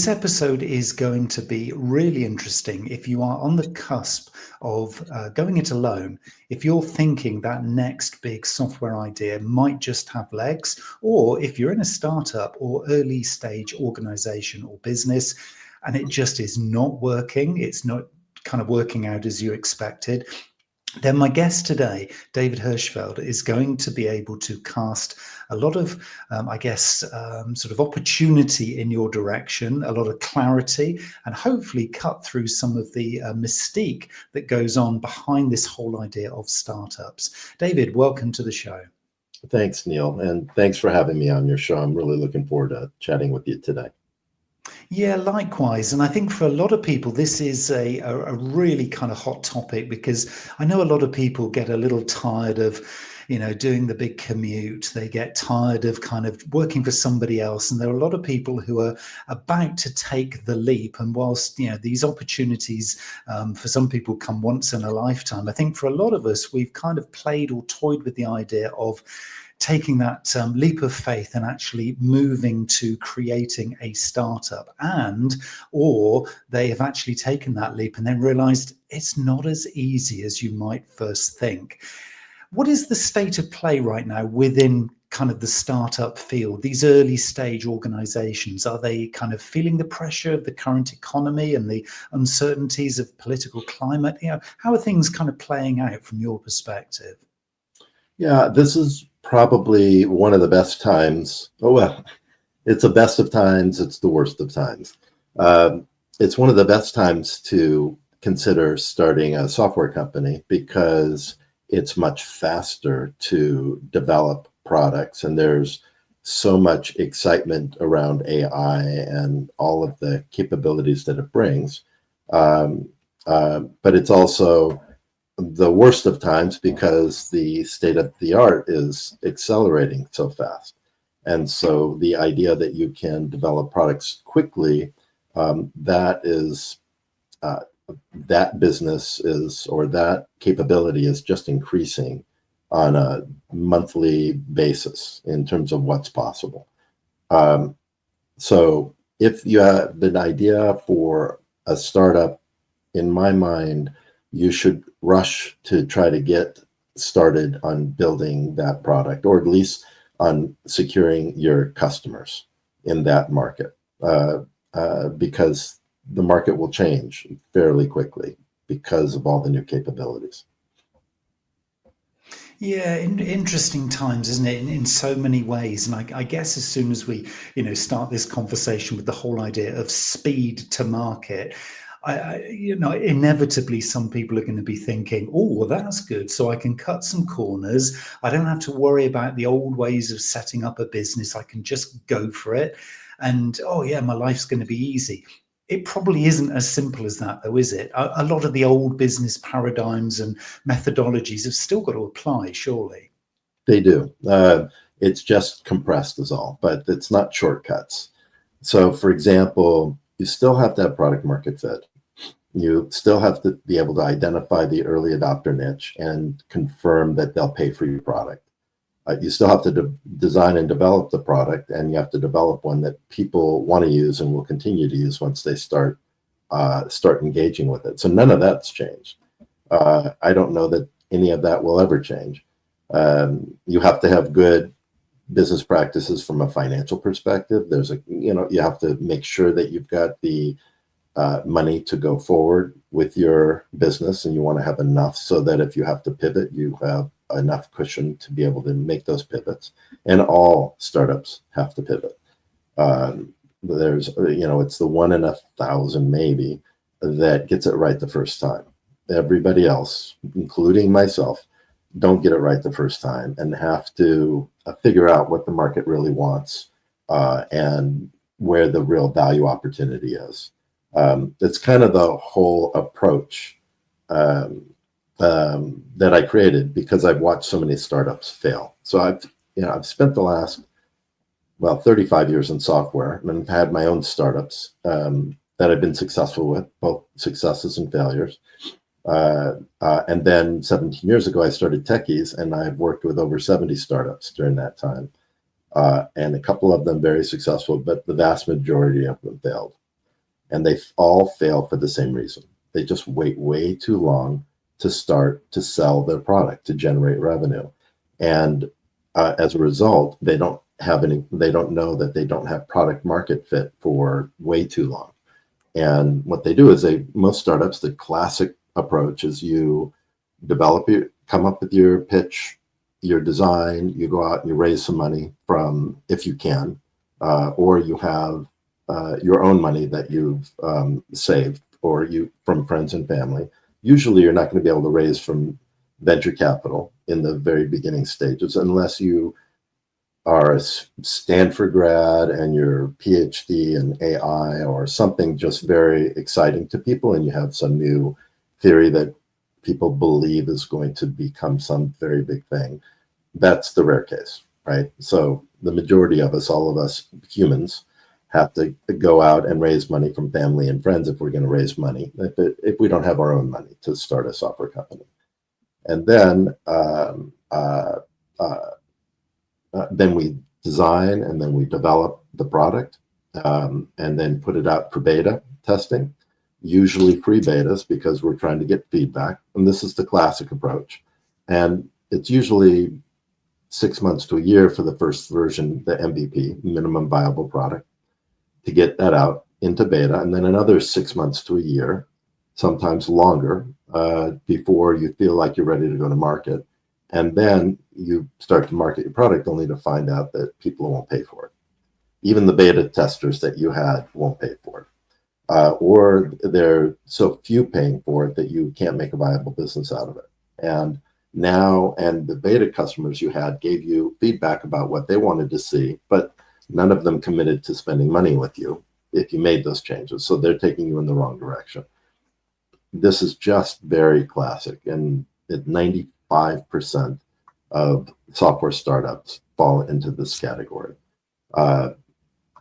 This episode is going to be really interesting if you are on the cusp of going it alone. If you're thinking that next big software idea might just have legs, or if you're in a startup or early stage organization or business and it just is not working, it's not kind of working out as you expected, then my guest today, David Hirschfeld, is going to be able to cast a lot of, sort of opportunity in your direction, a lot of clarity, and hopefully cut through some of the mystique that goes on behind this whole idea of startups. David, welcome to the show. Thanks, Neil, and thanks for having me on your show. I'm really looking forward to chatting with you today. Yeah, likewise. And I think for a lot of people, this is a really kind of hot topic because I know a lot of people get a little tired of, doing the big commute. They get tired of kind of working for somebody else. And there are a lot of people who are about to take the leap. And whilst, these opportunities for some people come once in a lifetime, I think for a lot of us, we've kind of played or toyed with the idea of taking that leap of faith and actually moving to creating a startup, or they have actually taken that leap and then realized it's not as easy as you might first think. What is the state of play right now within kind of the startup field, these early stage organizations? Are they kind of feeling the pressure of the current economy and the uncertainties of political climate? How are things kind of playing out from your perspective? Yeah, this is probably one of the best times. Oh, well, it's the best of times. It's the worst of times. It's one of the best times to consider starting a software company because it's much faster to develop products. And there's so much excitement around AI and all of the capabilities that it brings. But it's also the worst of times because the state of the art is accelerating so fast. And so the idea that you can develop products quickly, that business is, or that capability is just increasing on a monthly basis in terms of what's possible. So if you have an idea for a startup, in my mind, you should rush to try to get started on building that product, or at least on securing your customers in that market, because the market will change fairly quickly because of all the new capabilities. Yeah, interesting times, isn't it? In so many ways, and I guess as soon as we, start this conversation with the whole idea of speed to market, inevitably some people are going to be thinking, oh, well, that's good. So I can cut some corners. I don't have to worry about the old ways of setting up a business. I can just go for it. And, oh, yeah, my life's going to be easy. It probably isn't as simple as that, though, is it? A lot of the old business paradigms and methodologies have still got to apply, surely. They do. It's just compressed is all, but it's not shortcuts. So, for example, you still have to have product market fit. You still have to be able to identify the early adopter niche and confirm that they'll pay for your product. You still have to design and develop the product, and you have to develop one that people want to use and will continue to use once they start engaging with it. So none of that's changed. I don't know that any of that will ever change. You have to have good business practices from a financial perspective. You have to make sure that you've got the money to go forward with your business, and you want to have enough so that if you have to pivot, you have enough cushion to be able to make those pivots. And all startups have to pivot. There's, it's the 1 in 1,000 maybe that gets it right the first time. Everybody else, including myself, don't get it right the first time and have to figure out what the market really wants and where the real value opportunity is. It's kind of the whole approach that I created because I've watched so many startups fail. So I've spent the last 35 years in software, and I've had my own startups that I've been successful with, both successes and failures. And then 17 years ago, I started Techies, and I've worked with over 70 startups during that time. And a couple of them very successful, but the vast majority of them failed. And they all fail for the same reason. They just wait way too long to start to sell their product, to generate revenue. And as a result, they don't know that they don't have product market fit for way too long. And what they do is most startups, the classic approach is you come up with your pitch, your design, you go out and you raise some money from, if you can, or you have your own money that you've saved, or from friends and family. Usually you're not going to be able to raise from venture capital in the very beginning stages unless you are a Stanford grad and your PhD in AI or something just very exciting to people, and you have some new theory that people believe is going to become some very big thing. That's the rare case, right? So the majority of us, all of us humans, have to go out and raise money from family and friends if we're going to raise money, if we don't have our own money to start a software company. And then we design and then we develop the product and then put it out for beta testing, usually free betas because we're trying to get feedback. And this is the classic approach. And it's usually 6 months to a year for the first version, the MVP, minimum viable product, to get that out into beta, and then another 6 months to a year, sometimes longer, before you feel like you're ready to go to market. And then you start to market your product only to find out that people won't pay for it. Even the beta testers that you had won't pay for it. Or there are so few paying for it that you can't make a viable business out of it. And the beta customers you had gave you feedback about what they wanted to see, but none of them committed to spending money with you if you made those changes. So they're taking you in the wrong direction. This is just very classic. And 95% of software startups fall into this category. And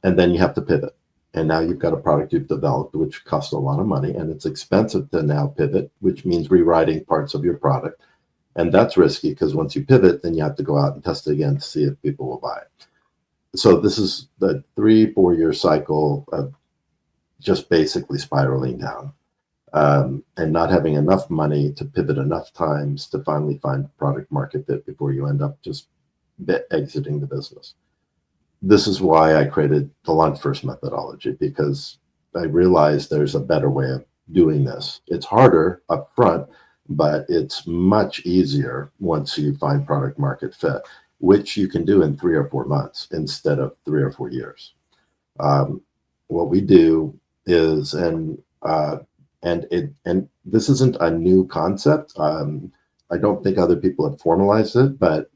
then you have to pivot. And now you've got a product you've developed, which costs a lot of money. And it's expensive to now pivot, which means rewriting parts of your product. And that's risky because once you pivot, then you have to go out and test it again to see if people will buy it. So this is the 3-4 year cycle of just basically spiraling down and not having enough money to pivot enough times to finally find product market fit before you end up just exiting the business. This is why I created the launch first methodology, because I realized there's a better way of doing this. It's harder up front, but it's much easier once you find product market fit, which you can do in 3 or 4 months instead of 3 or 4 years. What we do is, and this isn't a new concept. I don't think other people have formalized it, but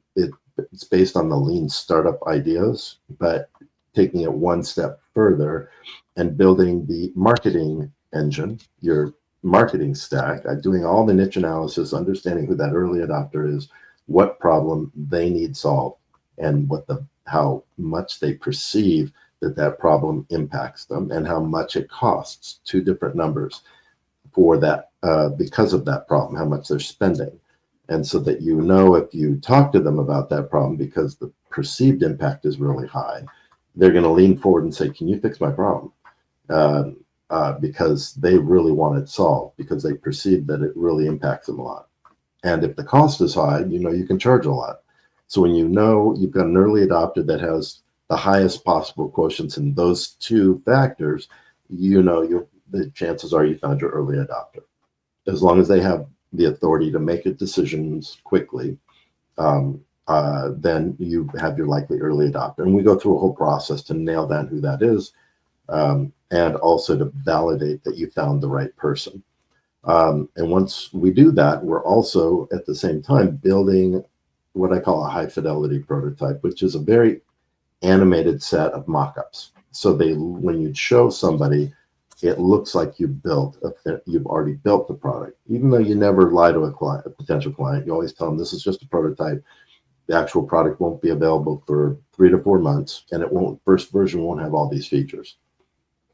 it's based on the lean startup ideas, but taking it one step further and building the marketing engine, your marketing stack, doing all the niche analysis, understanding who that early adopter is, what problem they need solved, and how much they perceive that problem impacts them, and how much it costs, 2 different numbers for that because of that problem, how much they're spending. And so that if you talk to them about that problem because the perceived impact is really high, they're going to lean forward and say, can you fix my problem? Because they really want it solved, because they perceive that it really impacts them a lot. And if the cost is high, you can charge a lot. So when you've got an early adopter that has the highest possible quotients in those 2 factors, the chances are you found your early adopter. As long as they have the authority to make decisions quickly, then you have your likely early adopter. And we go through a whole process to nail down who that is, and also to validate that you found the right person. And once we do that, we're also at the same time building what I call a high fidelity prototype, which is a very animated set of mock-ups. So when you show somebody, it looks like you've already built the product. Even though you never lie to a potential client, you always tell them this is just a prototype. The actual product won't be available for 3 to 4 months, and first version won't have all these features.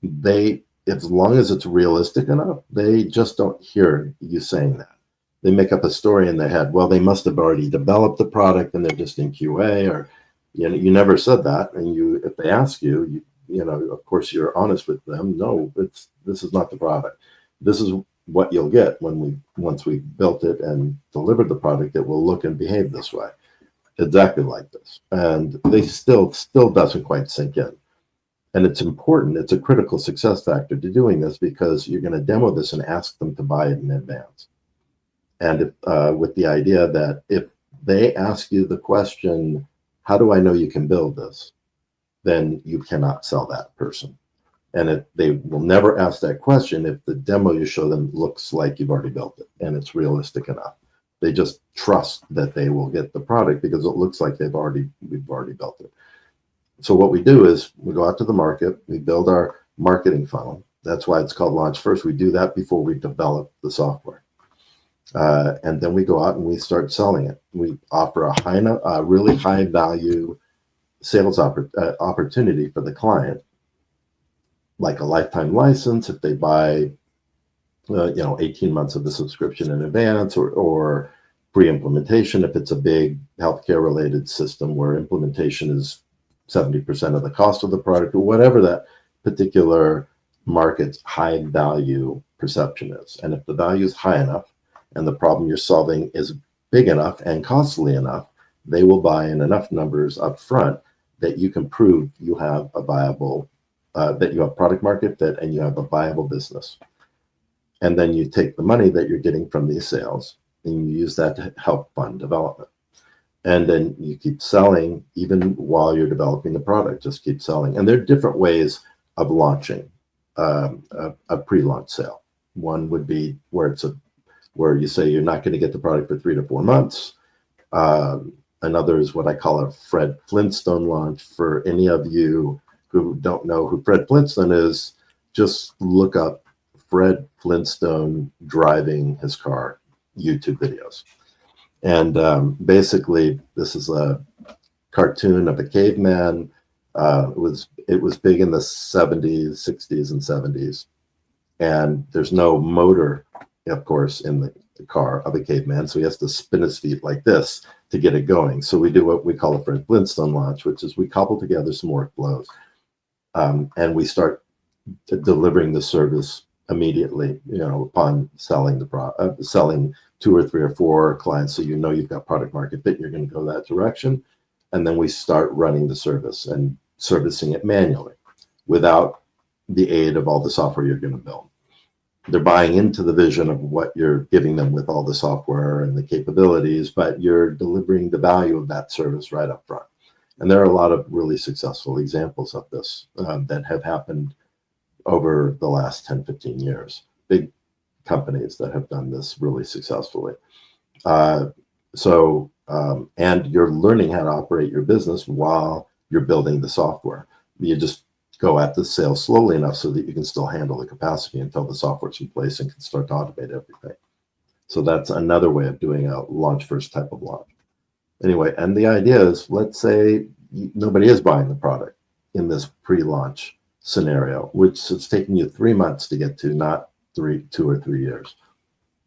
As long as it's realistic enough, they just don't hear you saying that. They make up a story in their head. Well, they must have already developed the product and they're just in QA, or you never said that. And if they ask you, of course you're honest with them. No, this is not the product. This is what you'll get once we built it and delivered the product. It will look and behave this way, exactly like this. And they still doesn't quite sink in. And it's important. It's a critical success factor to doing this, because you're going to demo this and ask them to buy it in advance. And with the idea that if they ask you the question, how do I know you can build this? Then you cannot sell that person. And they will never ask that question if the demo you show them looks like you've already built it and it's realistic enough. They just trust that they will get the product because it looks like we've already built it. So what we do is we go out to the market, we build our marketing funnel. That's why it's called Launch First. We do that before we develop the software. And then we go out and we start selling it. We offer a really high value sales opportunity for the client, like a lifetime license if they buy 18 months of the subscription in advance, or pre-implementation if it's a big healthcare related system where implementation is 70% of the cost of the product, or whatever that particular market's high value perception is. And if the value is high enough and the problem you're solving is big enough and costly enough, they will buy in enough numbers up front that you can prove you have a viable, that you have product market fit and you have a viable business. And then you take the money that you're getting from these sales and you use that to help fund development. And then you keep selling even while you're developing the product, just keep selling. And there are different ways of launching a pre-launch sale. One would be where you say you're not going to get the product for 3 to 4 months. Another is what I call a Fred Flintstone launch. For any of you who don't know who Fred Flintstone is, just look up Fred Flintstone driving his car YouTube videos. And basically, this is a cartoon of a caveman. It was big in the 70s, 60s, and 70s. And there's no motor, of course, in the car of a caveman. So he has to spin his feet like this to get it going. So we do what we call a Fred Flintstone launch, which is we cobble together some workflows. And we start delivering the service immediately, upon selling selling 2 or 3 or 4 clients. So you've got product market fit, you're going to go that direction. And then we start running the service and servicing it manually without the aid of all the software you're going to build. They're buying into the vision of what you're giving them with all the software and the capabilities, but you're delivering the value of that service right up front. And there are a lot of really successful examples of this that have happened over the last 10, 15 years. Big companies that have done this really successfully. And you're learning how to operate your business while you're building the software. You just go at the sales slowly enough so that you can still handle the capacity until the software's in place and can start to automate everything. So that's another way of doing a launch first type of launch. Anyway, and the idea is, let's say nobody is buying the product in this pre-launch scenario, which is taking you 3 months to get to, not 2 or 3 years.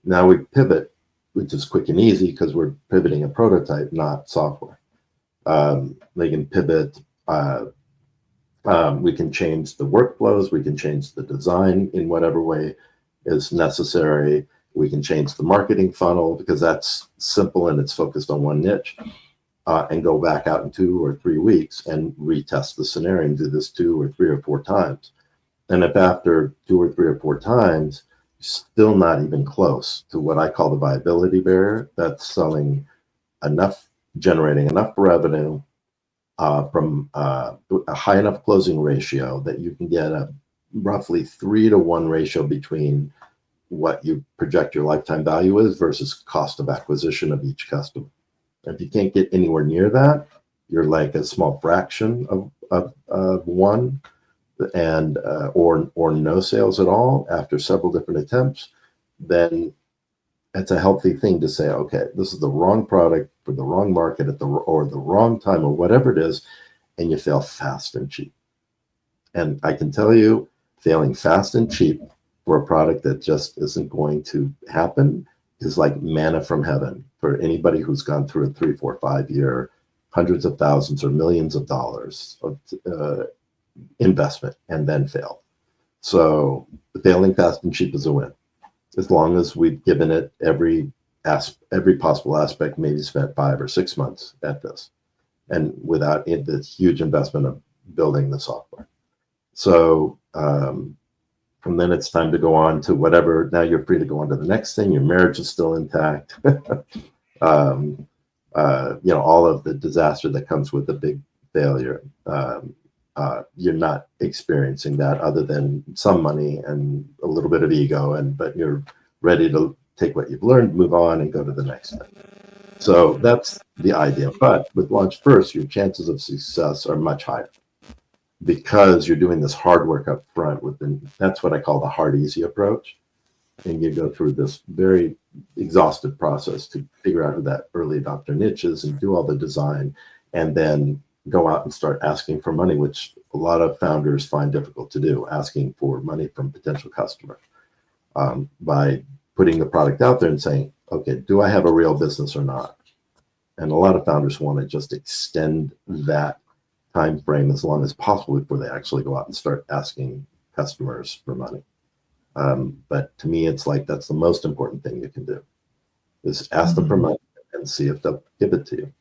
Now we pivot, which is quick and easy because we're pivoting a prototype, not software. They can pivot. We can change the workflows. We can change the design in whatever way is necessary. We can change the marketing funnel because that's simple and it's focused on one niche, and go back out in 2 or 3 weeks and retest the scenario and do this 2 or 3 or 4 times. And if after 2 or 3 or 4 times, you're still not even close to what I call the viability barrier, that's selling enough, generating enough revenue from a high enough closing ratio that you can get a roughly 3 to 1 ratio between what you project your lifetime value is versus cost of acquisition of each customer. If you can't get anywhere near that, you're like a small fraction of one, and or no sales at all after several different attempts, then it's a healthy thing to say, okay, this is the wrong product for the wrong market at the wrong time or whatever it is, and you fail fast and cheap. And I can tell you, failing fast and cheap for a product that just isn't going to happen is like manna from heaven for anybody who's gone through a 3, 4, 5 year, hundreds of thousands or millions of dollars investment and then failed. So failing fast and cheap is a win, as long as we've given it every possible aspect, maybe spent 5 or 6 months at this, and without the huge investment of building the software. So from then it's time to go on to whatever. Now you're free to go on to the next thing. Your marriage is still intact. All of the disaster that comes with a big failure. You're not experiencing that, other than some money and a little bit of ego, but you're ready to take what you've learned, move on, and go to the next thing. So that's the idea. But with Launch First, your chances of success are much higher, because you're doing this hard work up front. That's what I call the hard, easy approach. And you go through this very exhaustive process to figure out who that early adopter niche is and do all the design, and then go out and start asking for money, which a lot of founders find difficult to do, asking for money from potential customers, by putting the product out there and saying, okay, do I have a real business or not? And a lot of founders want to just extend that time frame as long as possible before they actually go out and start asking customers for money. But to me, it's like that's the most important thing you can do, is ask them for money and see if they'll give it to you.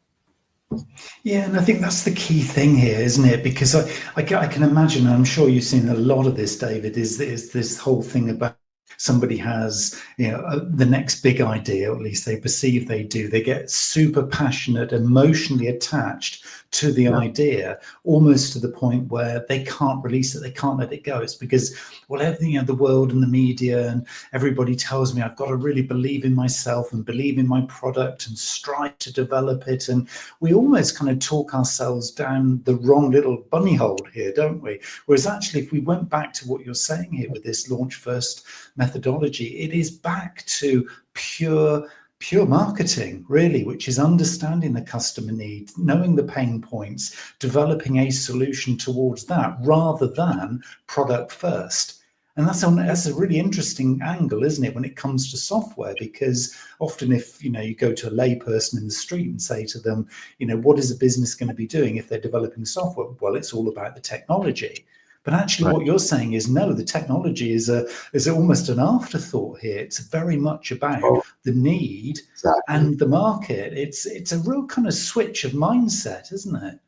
Yeah, and I think that's the key thing here, isn't it? Because I can imagine, and I'm sure you've seen a lot of this, David, is this whole thing about somebody has, the next big idea, or at least they perceive they do. They get super passionate, emotionally attached to the idea, almost to the point where they can't release it, they can't let it go. It's because, well, everything, the world and the media and everybody tells me I've got to really believe in myself and believe in my product and strive to develop it. And we almost kind of talk ourselves down the wrong little bunny hole here, don't we? Whereas actually, if we went back to what you're saying here with this Launch First methodology, it is back to pure marketing, really, which is understanding the customer need, knowing the pain points, developing a solution towards that, rather than product first. And that's a really interesting angle, isn't it, when it comes to software? Because often, if you go to a layperson in the street and say to them, what is a business going to be doing if they're developing software? Well, it's all about the technology. But actually, what you're saying is, no, the technology is almost an afterthought here. It's very much about the need and the market. It's a real kind of switch of mindset, isn't it?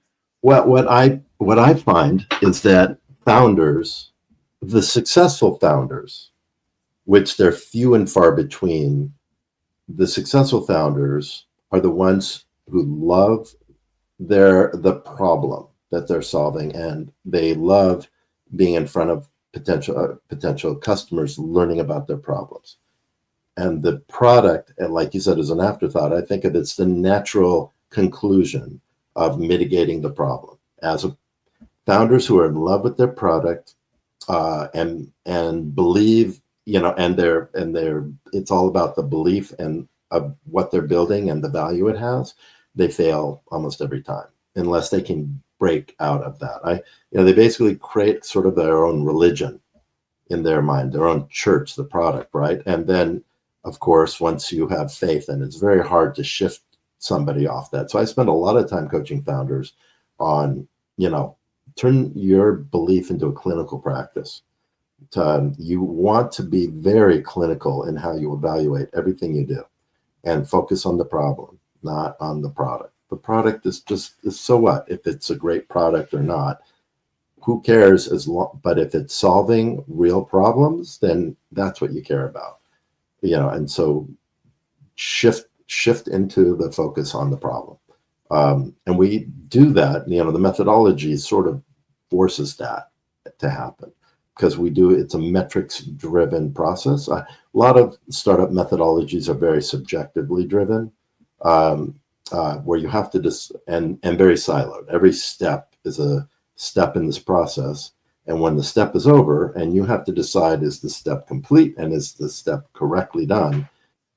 Well, what I find is that founders, the successful founders, which they're few and far between, the successful founders are the ones who love the problem that they're solving, and they love being in front of potential customers, learning about their problems. And the product, and like you said, is an afterthought. I think of it's the natural conclusion of mitigating the problem. As founders who are in love with their product, and believe, and it's all about the belief and of what they're building and the value it has, they fail almost every time, unless they can break out of that. They basically create sort of their own religion in their mind, their own church, the product, right? And then, of course, once you have faith, and it's very hard to shift somebody off that. So I spend a lot of time coaching founders on, turn your belief into a clinical practice. You want to be very clinical in how you evaluate everything you do, and focus on the problem, not on the product. The product is so what if it's a great product or not? Who cares? But if it's solving real problems, then that's what you care about. And so shift into the focus on the problem. And we do that. The methodology sort of forces that to happen, because it's a metrics-driven process. A lot of startup methodologies are very subjectively driven. Where you have to and very siloed. Every step is a step in this process, and when the step is over, and you have to decide, is the step complete and is the step correctly done?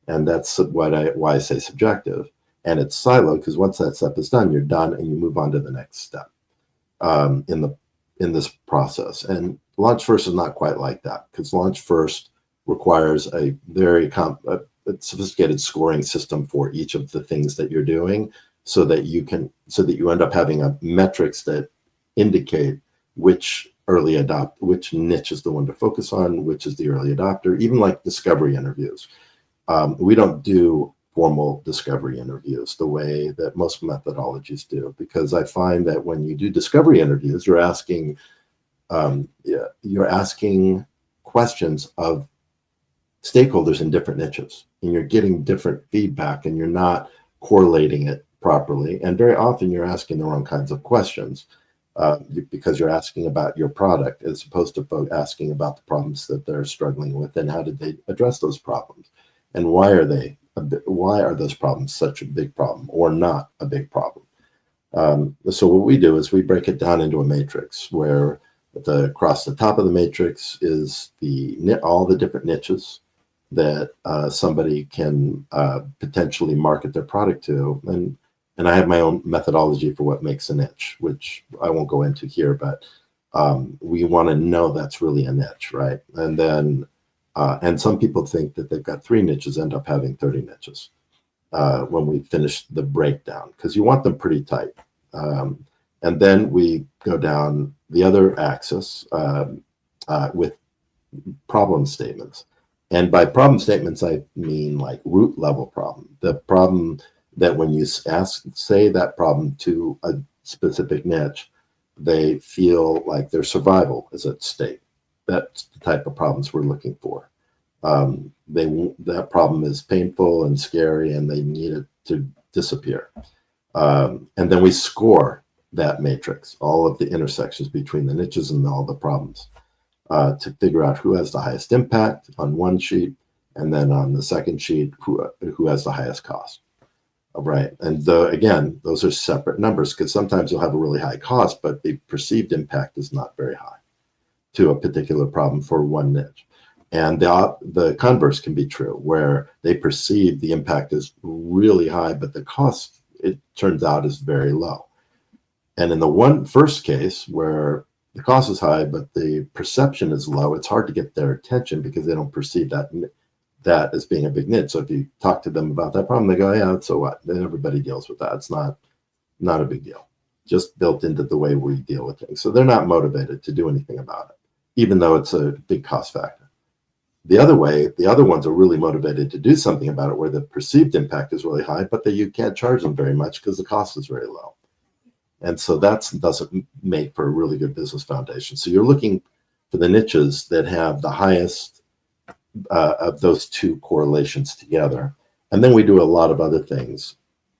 And that's why I say subjective, and it's siloed, because once that step is done, you're done, and you move on to the next step in this process. And Launch First is not quite like that, because Launch First requires a very sophisticated scoring system for each of the things that you're doing, so that you end up having metrics that indicate which which niche is the one to focus on, which is the early adopter, even like discovery interviews. We don't do formal discovery interviews the way that most methodologies do, because I find that when you do discovery interviews, you're asking questions of stakeholders in different niches, and you're getting different feedback, and you're not correlating it properly. And very often you're asking the wrong kinds of questions because you're asking about your product as opposed to asking about the problems that they're struggling with and how did they address those problems, and why are those problems such a big problem or not a big problem. So what we do is we break it down into a matrix where across the top of the matrix is all the different niches that somebody can potentially market their product to. And I have my own methodology for what makes a niche, which I won't go into here, but we want to know that's really a niche, right? And then, and some people think that they've got 3 niches, end up having 30 niches when we finish the breakdown, because you want them pretty tight. And then we go down the other axis with problem statements. And by problem statements, I mean like root level problem. The problem that when you say that problem to a specific niche, they feel like their survival is at stake. That's the type of problems we're looking for. That problem is painful and scary, and they need it to disappear. And then we score that matrix, all of the intersections between the niches and all the problems, to figure out who has the highest impact on one sheet, and then on the second sheet, who has the highest cost. Right. And again, those are separate numbers, because sometimes you'll have a really high cost, but the perceived impact is not very high to a particular problem for one niche. And the converse can be true, where they perceive the impact is really high, but the cost, it turns out, is very low. And in the first case, where the cost is high, but the perception is low, it's hard to get their attention because they don't perceive that as being a big niche. So if you talk to them about that problem, they go, yeah, so what? Then everybody deals with that. It's not a big deal, just built into the way we deal with things. So they're not motivated to do anything about it, even though it's a big cost factor. The other way, the other ones are really motivated to do something about it, where the perceived impact is really high, but you can't charge them very much because the cost is very low. And so that doesn't make for a really good business foundation. So you're looking for the niches that have the highest of those two correlations together. And then we do a lot of other things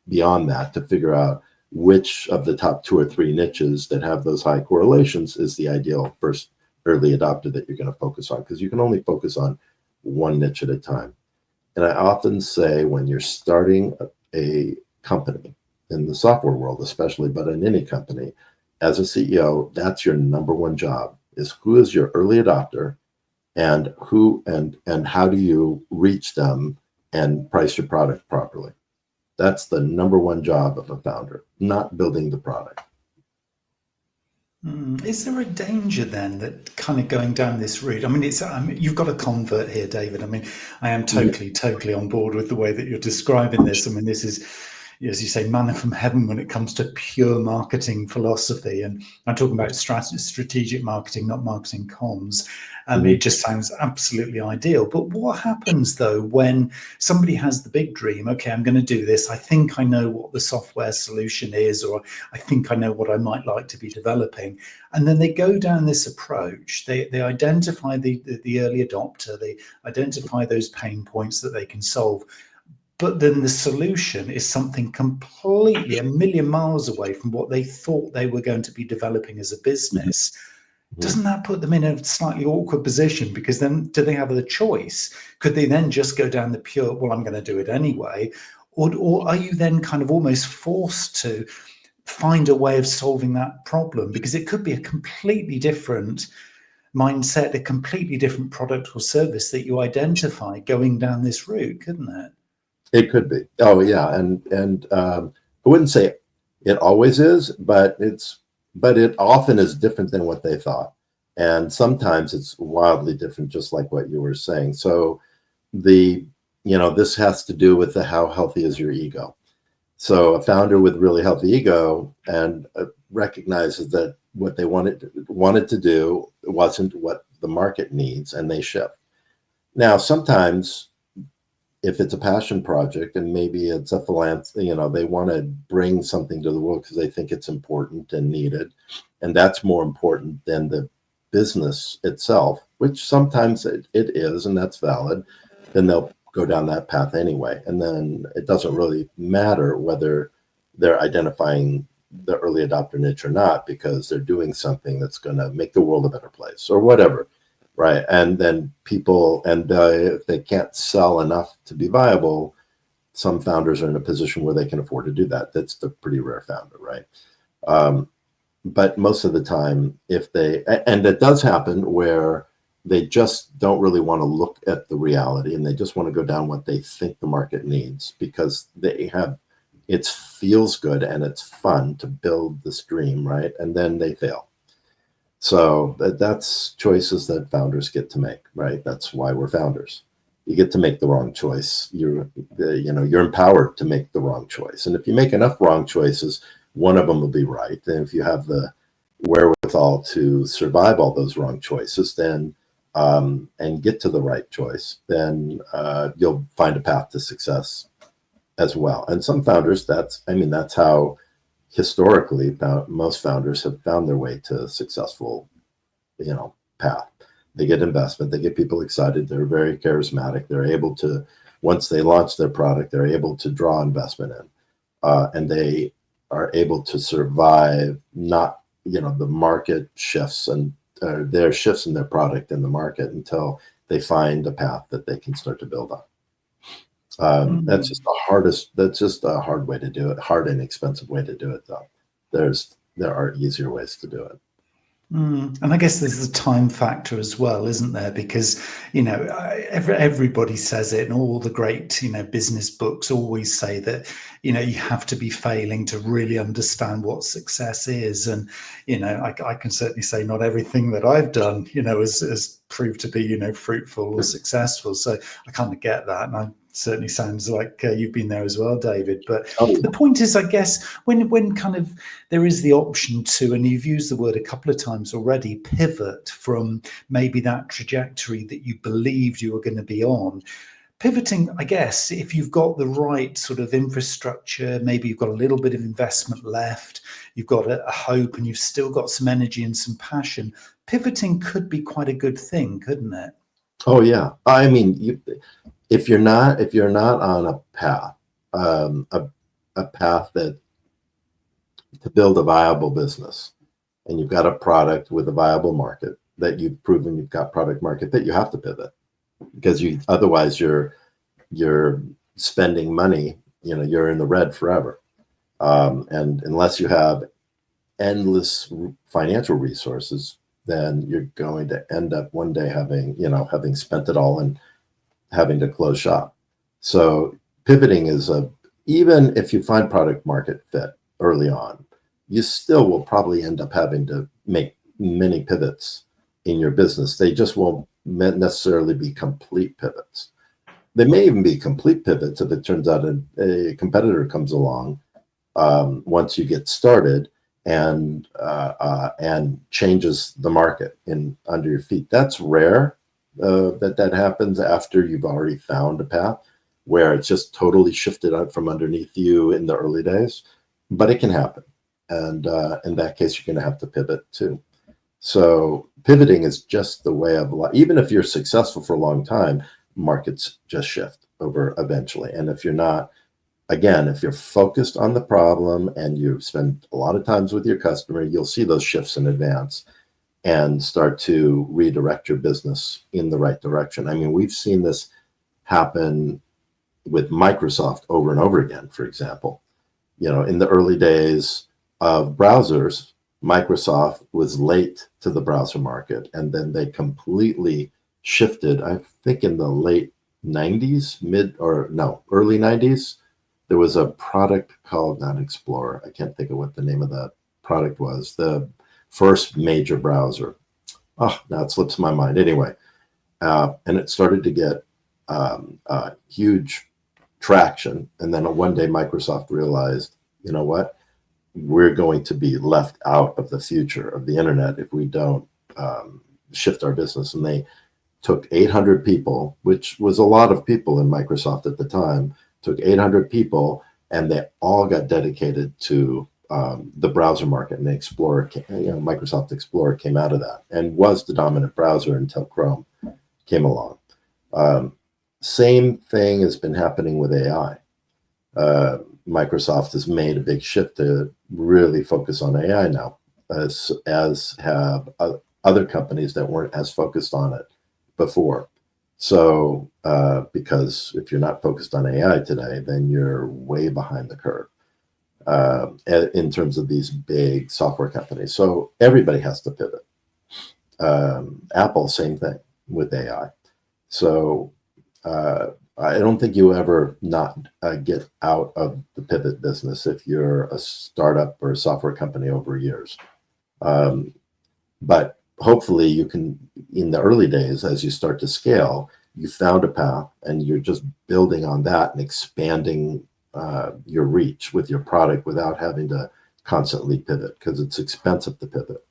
beyond that to figure out which of the top 2 or 3 niches that have those high correlations is the ideal first early adopter that you're going to focus on, because you can only focus on one niche at a time. And I often say, when you're starting a company, in the software world especially, but in any company, as a CEO, that's your number one job, is who is your early adopter, and how do you reach them and price your product properly. That's the number one job of a founder, not building the product. Is there a danger then that kind of going down this route? I mean, you've got a convert here, David. I mean, I am totally on board with the way that you're describing this. I mean, this is, as you say, manna from heaven when it comes to pure marketing philosophy. And I'm talking about strategic marketing, not marketing comms. It just sounds absolutely ideal. But what happens, though, when somebody has the big dream? Okay, I'm going to do this. I think I know what the software solution is, or I think I know what I might like to be developing. And then they go down this approach. They identify the early adopter. They identify those pain points that they can solve. But then the solution is something completely a million miles away from what they thought they were going to be developing as a business. Doesn't that put them in a slightly awkward position? Because then, do they have the choice? Could they then just go down the pure, well, I'm going to do it anyway? Or are you then kind of almost forced to find a way of solving that problem? Because it could be a completely different mindset, a completely different product or service that you identify going down this route, couldn't it? It could be. Oh, yeah. And I wouldn't say it always is, but it often is different than what they thought. And sometimes it's wildly different, just like what you were saying. So this has to do with how healthy is your ego. So a founder with really healthy ego and recognizes that what they wanted to do wasn't what the market needs, and they shift. Now, sometimes if it's a passion project and maybe it's a philanthropy, they want to bring something to the world because they think it's important and needed, and that's more important than the business itself, which sometimes it is, and that's valid, then they'll go down that path anyway. And then it doesn't really matter whether they're identifying the early adopter niche or not, because they're doing something that's going to make the world a better place or whatever, right? And then people, and if they can't sell enough to be viable, some founders are in a position where they can afford to do that. That's the pretty rare founder, right? But most of the time, and it does happen where they just don't really want to look at the reality, and they just want to go down what they think the market needs because it feels good and it's fun to build this dream, right? And then they fail. So that's choices that founders get to make, right? That's why we're founders. You get to make the wrong choice. You're empowered to make the wrong choice. And if you make enough wrong choices, one of them will be right. And if you have the wherewithal to survive all those wrong choices, then and get to the right choice, then you'll find a path to success as well. And some founders, that's how historically most founders have found their way to a successful, path. They get investment, they get people excited, they're very charismatic, they're able to, once they launch their product, they're able to draw investment in, and they are able to survive the market shifts and their shifts in their product in the market until they find a path that they can start to build on. That's just a hard way to do it, hard and expensive way to do it though. There are easier ways to do it. And I guess there's a time factor as well, isn't there? Because, everybody says it, and all the great, business books always say that, you have to be failing to really understand what success is. And, I can certainly say not everything that I've done, has proved to be, fruitful or successful. So I kind of get that. And certainly sounds like you've been there as well, David. But the point is, I guess, when kind of there is the option to, and you've used the word a couple of times already, pivot from maybe that trajectory that you believed you were going to be on. Pivoting, I guess, if you've got the right sort of infrastructure, maybe you've got a little bit of investment left, you've got a hope, and you've still got some energy and some passion, pivoting could be quite a good thing, couldn't it? Oh yeah, I mean, if you're not on a path, a path that to build a viable business, and you've got a product with a viable market that you've proven you've got product market fit, you have to pivot, because otherwise you're spending money, you're in the red forever. And unless you have endless financial resources, then you're going to end up one day having spent it all and having to close shop. So pivoting is even if you find product market fit early on, you still will probably end up having to make many pivots in your business. They just won't necessarily be complete pivots. They may even be complete pivots if it turns out a competitor comes along once you get started and changes the market under your feet. That's rare that happens after you've already found a path where it's just totally shifted out from underneath you in the early days, but it can happen. And in that case, you're going to have to pivot too. So pivoting is just the way of life. Even if you're successful for a long time, markets just shift over eventually. And if you're not, again, if you're focused on the problem and you spend a lot of times with your customer, you'll see those shifts in advance and start to redirect your business in the right direction. I mean, we've seen this happen with Microsoft over and over again, for example. In the early days of browsers, Microsoft was late to the browser market, and then they completely shifted, I think in the late 90s, early 90s. There was a product called, not Explorer, I can't think of what the name of that product was, the first major browser. Oh, now it slips my mind. Anyway, and it started to get huge traction. And then one day Microsoft realized, you know what? we're going to be left out of the future of the internet if we don't shift our business. And they took 800 people, which was a lot of people in Microsoft at the time, took 800 people, and they all got dedicated to the browser market. And the Explorer, Microsoft Explorer came out of that and was the dominant browser until Chrome came along. Same thing has been happening with AI. Microsoft has made a big shift to really focus on AI now, as have other companies that weren't as focused on it before. So, because if you're not focused on AI today, then you're way behind the curve in terms of these big software companies. So everybody has to pivot. Apple, same thing with AI. So I don't think you ever not get out of the pivot business if you're a startup or a software company over years. But hopefully you can, in the early days, as you start to scale, you found a path and you're just building on that and expanding your reach with your product without having to constantly pivot, because it's expensive to pivot.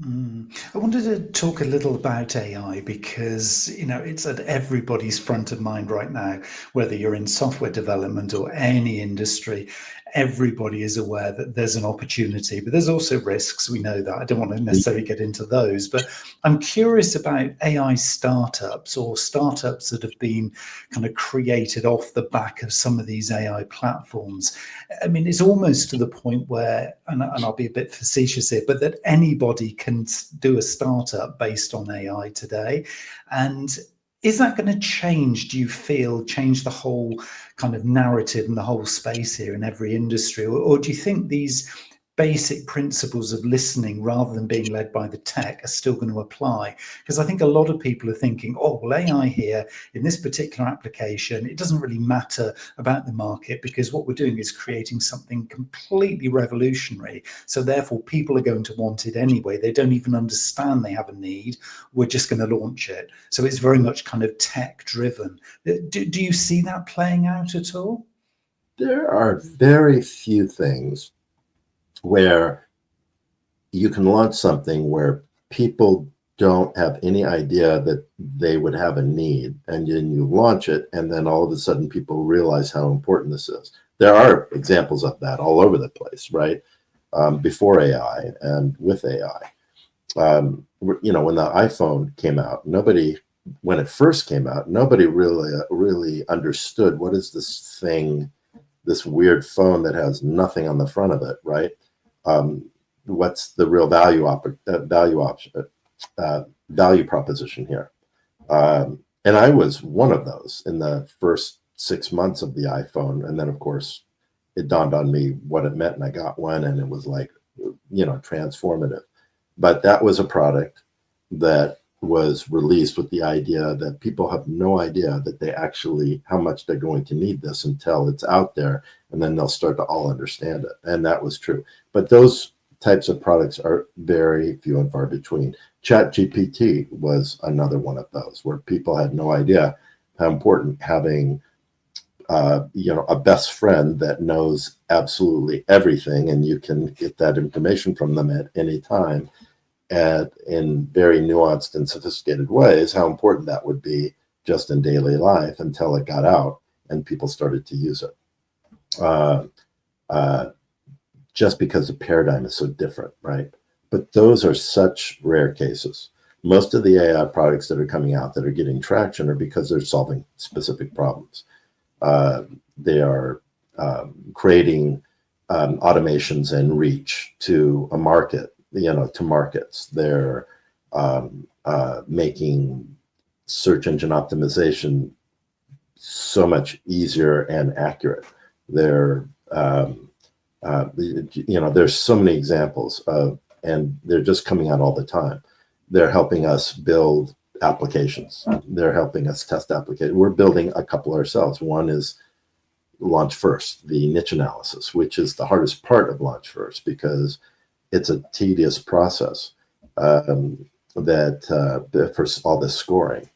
I wanted to talk a little about AI because, it's at everybody's front of mind right now, whether you're in software development or any industry. Everybody is aware that there's an opportunity, but there's also risks. We know that. I don't want to necessarily get into those, but I'm curious about AI startups or startups that have been kind of created off the back of some of these AI platforms. I mean, it's almost to the point where, and I'll be a bit facetious here, but that anybody can do a startup based on AI today. And is that going to change, do you feel, change the whole kind of narrative and the whole space here in every industry? Or do you think these basic principles of listening rather than being led by the tech are still going to apply? Because I think a lot of people are thinking, oh, well, AI here in this particular application, it doesn't really matter about the market because what we're doing is creating something completely revolutionary. So therefore, people are going to want it anyway. They don't even understand they have a need. We're just going to launch it. So it's very much kind of tech driven. Do you see that playing out at all? There are very few things where you can launch something where people don't have any idea that they would have a need, and then you launch it, and then all of a sudden people realize how important this is. There are examples of that all over the place, right? Before AI and with AI. When the iPhone came out, when it first came out, nobody really understood what is this thing, this weird phone that has nothing on the front of it, right? What's the real value proposition here? And I was one of those in the first 6 months of the iPhone, and then of course it dawned on me what it meant, and I got one, and it was like, transformative. But that was a product that was released with the idea that people have no idea that they actually, how much they're going to need this until it's out there, and then they'll start to all understand it. And that was true. But those types of products are very few and far between. ChatGPT was another one of those where people had no idea how important having a best friend that knows absolutely everything, and you can get that information from them at any time in very nuanced and sophisticated ways, how important that would be just in daily life, until it got out and people started to use it. Just because the paradigm is so different, right? But those are such rare cases. Most of the AI products that are coming out that are getting traction are because they're solving specific problems. They are creating automations and reach to a market, to markets. They're making search engine optimization so much easier and accurate. They're there's so many examples of, and they're just coming out all the time. They're helping us build applications. They're helping us test applications. We're building a couple ourselves. One is Launch First, the niche analysis, which is the hardest part of Launch First because it's a tedious process for all this scoring.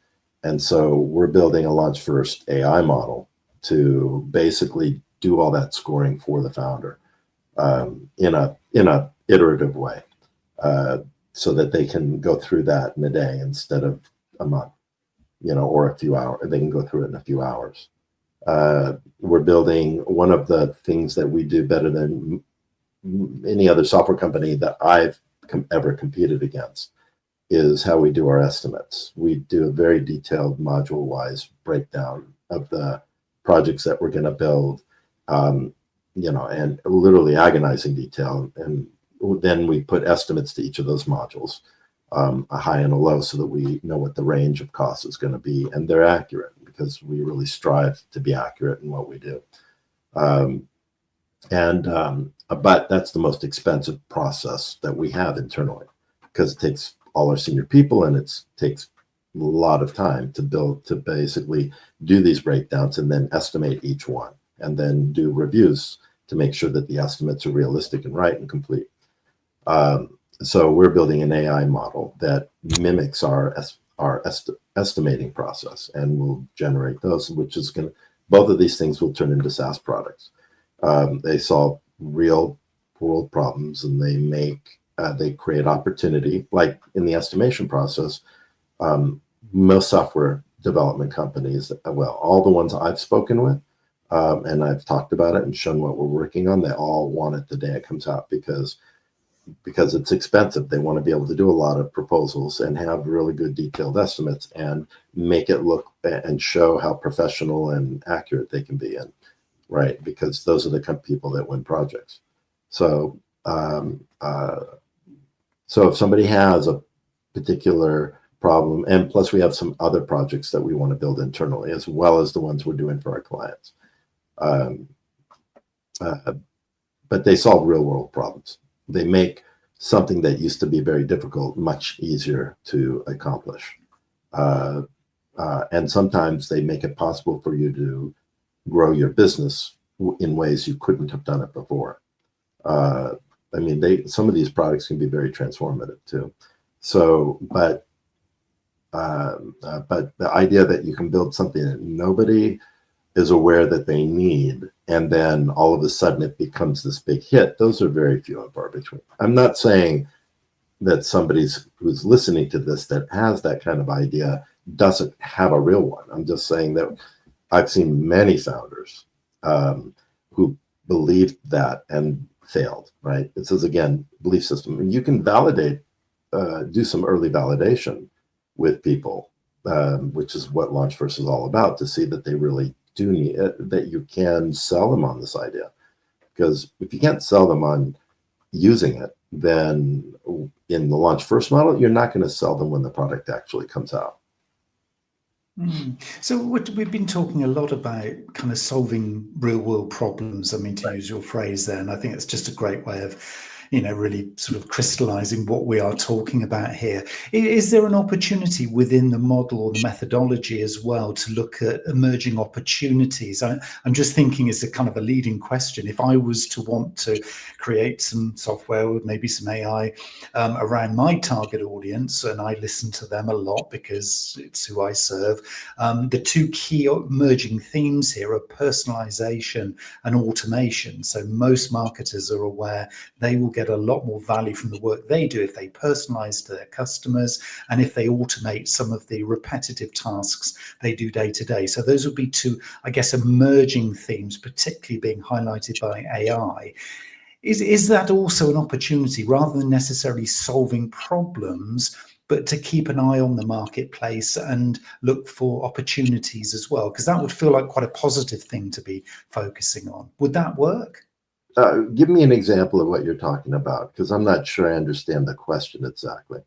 And so we're building a Launch First AI model to basically do all that scoring for the founder. in a iterative way, so that they can go through that in a day instead of a month, or a few hours. They can go through it in a few hours. We're building, one of the things that we do better than any other software company that I've ever competed against is how we do our estimates. We do a very detailed module-wise breakdown of the projects that we're going to build, and literally agonizing detail. And then we put estimates to each of those modules, a high and a low, so that we know what the range of costs is going to be, and they're accurate because we really strive to be accurate in what we do. But that's the most expensive process that we have internally, because it takes all our senior people, and it takes a lot of time to basically do these breakdowns and then estimate each one, and then do reviews to make sure that the estimates are realistic and right and complete. So we're building an AI model that mimics our estimating process, and will generate those, which is both of these things will turn into SaaS products. They solve real world problems, and they create opportunity. Like in the estimation process, most software development companies, well, all the ones I've spoken with, and I've talked about it and shown what we're working on, they all want it the day it comes out, because it's expensive. They want to be able to do a lot of proposals and have really good detailed estimates and make it look and show how professional and accurate they can be in, right? Because those are the kind of people that win projects. So if somebody has a particular problem, and plus we have some other projects that we want to build internally, as well as the ones we're doing for our clients. But they solve real world problems. They make something that used to be very difficult much easier to accomplish. And sometimes they make it possible for you to grow your business in ways you couldn't have done it before. Some of these products can be very transformative too. So, but the idea that you can build something that nobody is aware that they need, and then all of a sudden it becomes this big hit, those are very few and far between. I'm not saying that somebody who's listening to this that has that kind of idea doesn't have a real one. I'm just saying that I've seen many founders who believed that and failed, right? This is, again, belief system. And you can validate, do some early validation with people, which is what Launch First is all about, to see that they really do need it, that you can sell them on this idea. Because if you can't sell them on using it, then in the Launch First model, you're not going to sell them when the product actually comes out. So we've been talking a lot about kind of solving real world problems. I mean, to use your phrase there, and I think it's just a great way of, really sort of crystallizing what we are talking about here. Is there an opportunity within the model or the methodology as well to look at emerging opportunities? I'm just thinking as a kind of a leading question, if I was to want to create some software with maybe some AI around my target audience, and I listen to them a lot because it's who I serve, the two key emerging themes here are personalization and automation. So most marketers are aware they will get a lot more value from the work they do if they personalize to their customers and if they automate some of the repetitive tasks they do day to day. So those would be two, I guess, emerging themes, particularly being highlighted by AI. Is that also an opportunity, rather than necessarily solving problems, but to keep an eye on the marketplace and look for opportunities as well? Because that would feel like quite a positive thing to be focusing on. Would that work? Give me an example of what you're talking about, because I'm not sure I understand the question exactly.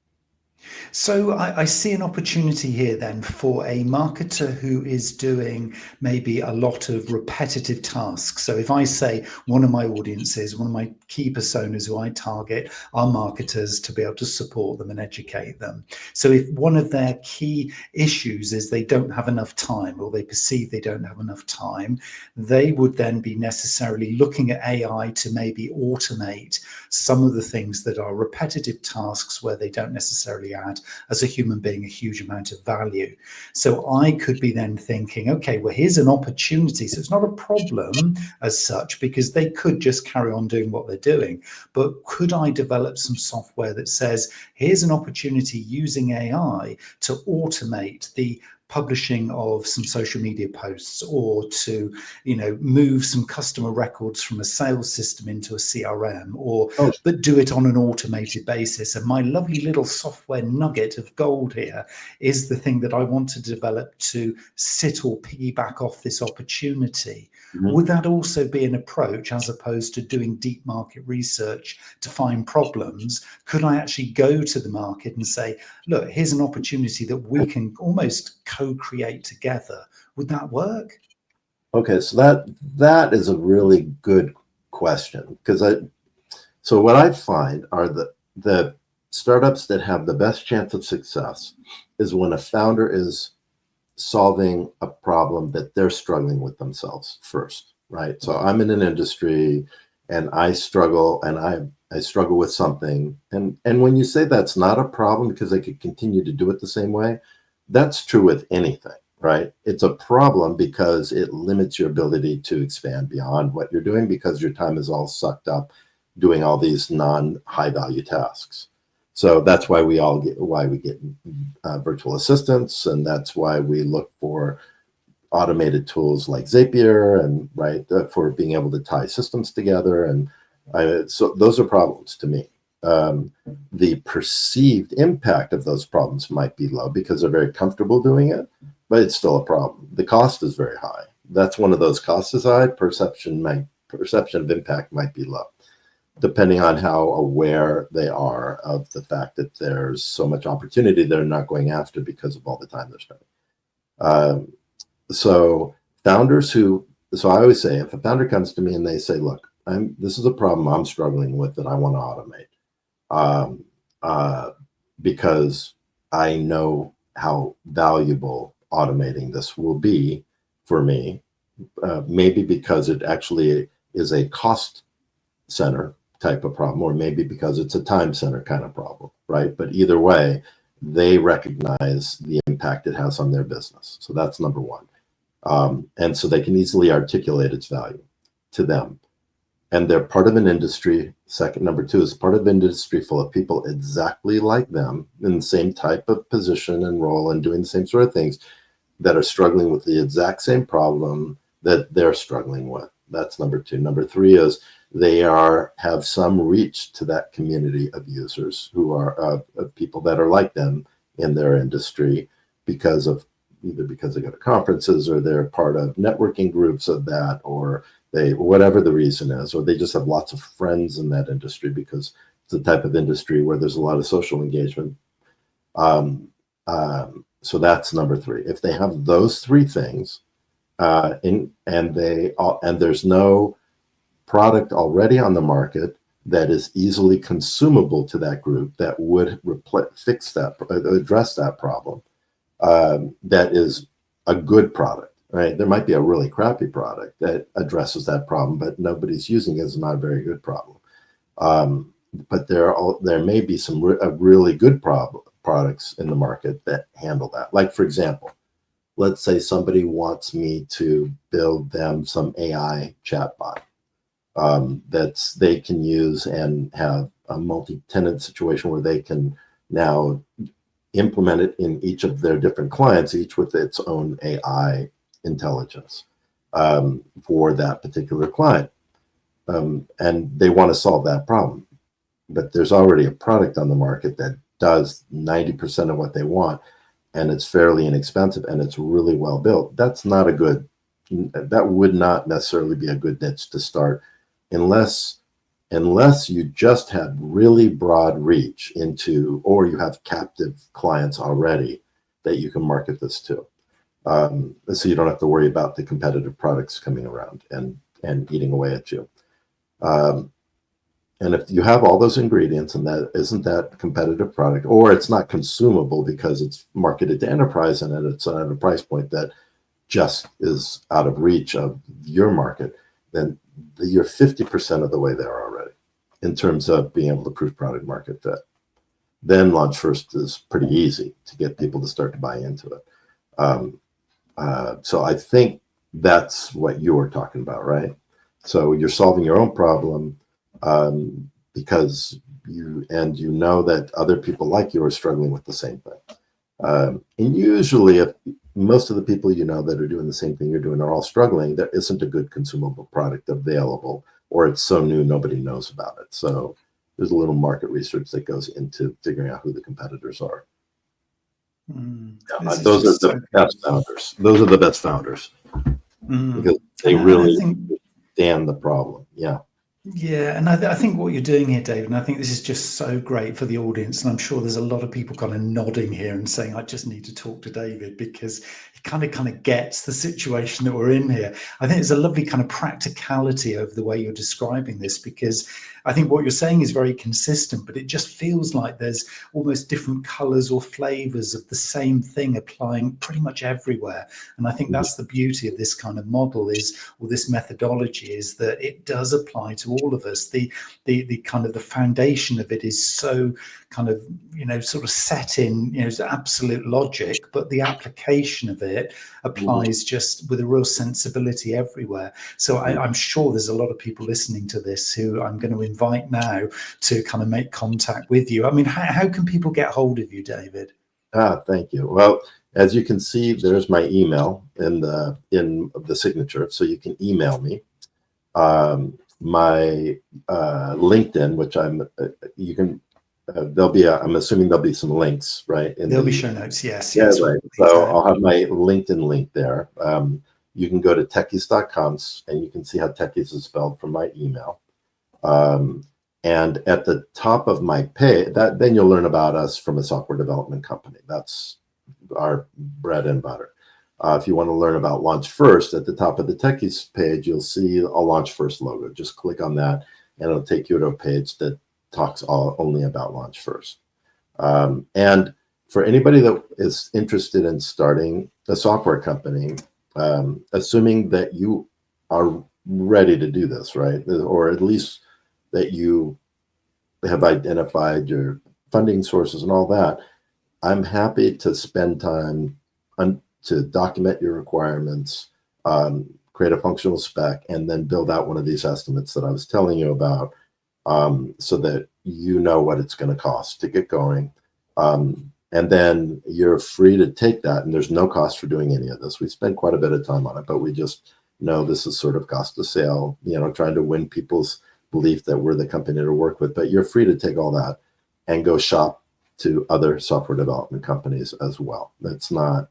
So I see an opportunity here then for a marketer who is doing maybe a lot of repetitive tasks. So if I say one of my audiences, one of my key personas who I target are marketers, to be able to support them and educate them. So if one of their key issues is they don't have enough time, or they perceive they don't have enough time, they would then be necessarily looking at AI to maybe automate some of the things that are repetitive tasks where they don't necessarily actually add as a human being a huge amount of value. So I could be then thinking, okay, well, here's an opportunity. So it's not a problem as such, because they could just carry on doing what they're doing. But could I develop some software that says, here's an opportunity using AI to automate the publishing of some social media posts, or to, move some customer records from a sales system into a CRM, or but do it on an automated basis. And my lovely little software nugget of gold here is the thing that I want to develop to sit or piggyback off this opportunity. Mhm. Would that also be an approach, as opposed to doing deep market research to find problems? Could I actually go to the market and say, look, here's an opportunity that we can almost co-create together? Would that work? Okay, so that is a really good question, because so what I find are the startups that have the best chance of success is when a founder is solving a problem that they're struggling with themselves first, right? So I'm in an industry and I struggle, and I struggle with something. And when you say that's not a problem because they could continue to do it the same way, that's true with anything, right? It's a problem because it limits your ability to expand beyond what you're doing, because your time is all sucked up doing all these non-high value tasks. So that's why we get virtual assistants, and that's why we look for automated tools like Zapier, and for being able to tie systems together. And so those are problems to me. The perceived impact of those problems might be low because they're very comfortable doing it, but it's still a problem. The cost is very high. That's one of those costs is high. Perception of impact might be low, depending on how aware they are of the fact that there's so much opportunity they're not going after because of all the time they're spending. So I always say, if a founder comes to me and they say, look, this is a problem I'm struggling with that I want to automate, because I know how valuable automating this will be for me, maybe because it actually is a cost center type of problem, or maybe because it's a time center kind of problem, right? But either way, they recognize the impact it has on their business. So that's number one. And so they can easily articulate its value to them. And they're part of an industry. Number two is part of an industry full of people exactly like them, in the same type of position and role and doing the same sort of things, that are struggling with the exact same problem that they're struggling with. That's number two. Number three is they have some reach to that community of users who are people that are like them in their industry, either because they go to conferences, or they're part of networking groups of that, or whatever the reason is, or they just have lots of friends in that industry because it's the type of industry where there's a lot of social engagement. So that's number three. If they have those three things, and there's no product already on the market that is easily consumable to that group that would address that problem, that is a good product. Right? There might be a really crappy product that addresses that problem, but nobody's using it. It's not a very good problem. But there may be some really good products in the market that handle that. Like, for example, let's say somebody wants me to build them some AI chatbot that they can use and have a multi-tenant situation where they can now implement it in each of their different clients, each with its own AI intelligence for that particular client. And they want to solve that problem. But there's already a product on the market that does 90% of what they want, and it's fairly inexpensive, and it's really well built. That would not necessarily be a good niche to start, unless you just have really broad reach into, or you have captive clients already that you can market this to. So you don't have to worry about the competitive products coming around and eating away at you. And if you have all those ingredients, and that isn't that competitive product, or it's not consumable because it's marketed to enterprise and it's at a price point that just is out of reach of your market, then you're 50% of the way there already in terms of being able to prove product market fit. then launch first is pretty easy to get people to start to buy into it. So I think that's what you were talking about, right? So you're solving your own problem because you know that other people like you are struggling with the same thing. And usually, if most of the people you know that are doing the same thing you're doing are all struggling, there isn't a good consumable product available, or it's so new nobody knows about it. So there's a little market research that goes into figuring out who the competitors are. Those are the best founders. Those are the best founders because they really understand the problem. Yeah. Yeah, and I think what you're doing here, David, and I think this is just so great for the audience, and I'm sure there's a lot of people kind of nodding here and saying, I just need to talk to David because he kind of gets the situation that we're in here. I think there's a lovely kind of practicality over the way you're describing this, because I think what you're saying is very consistent, but it just feels like there's almost different colors or flavors of the same thing applying pretty much everywhere. And I think that's the beauty of this kind of model or this methodology, is that it does apply to all of us. The kind of the foundation of it is so kind of, sort of set in, absolute logic, but the application of it applies just with a real sensibility everywhere. So I'm sure there's a lot of people listening to this who I'm going to invite now to kind of make contact with you. I mean, how can people get hold of you, David? Thank you. Well, as you can see, there's my email in the signature, so you can email me. My LinkedIn, which I'm assuming there'll be some links, right? There'll be show notes, yes. Yeah, right. So I'll have my LinkedIn link there. You can go to techies.com and you can see how techies is spelled from my email. And at the top of my page, then you'll learn about us from a software development company. That's our bread and butter. If you want to learn about Launch First, at the top of the Techies page, you'll see a Launch First logo. Just click on that, and it'll take you to a page that talks only about Launch First. And for anybody that is interested in starting a software company, assuming that you are ready to do this, right? Or at least that you have identified your funding sources and all that, I'm happy to spend time to document your requirements, create a functional spec, and then build out one of these estimates that I was telling you about, so that you know what it's going to cost to get going. And then you're free to take that, and there's no cost for doing any of this. We spend quite a bit of time on it, but we just know this is sort of cost of sale, trying to win people's belief that we're the company to work with. But you're free to take all that and go shop to other software development companies as well. That's not,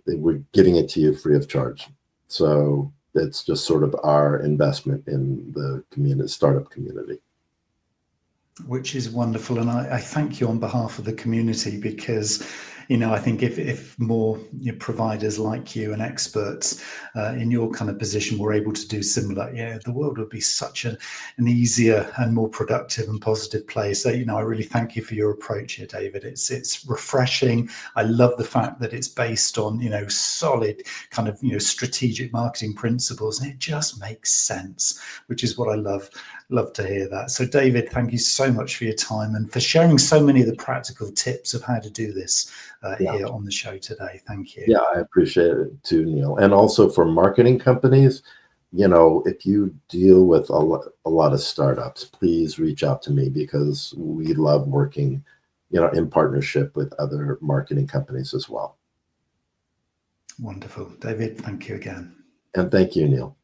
we're giving it to you free of charge. So it's just sort of our investment in the community, startup community. Which is wonderful. And I thank you on behalf of the community, because, I think if more providers like you and experts in your kind of position were able to do similar, the world would be such an easier and more productive and positive place. So, I really thank you for your approach here, David. It's refreshing. I love the fact that it's based on, solid kind of, strategic marketing principles, and it just makes sense, which is what I love. Love to hear that. So, David, thank you so much for your time and for sharing so many of the practical tips of how to do this here on the show today. Thank you. Yeah, I appreciate it too, Neil. And also for marketing companies, if you deal with a lot of startups, please reach out to me, because we love working, in partnership with other marketing companies as well. Wonderful. David, thank you again. And thank you, Neil.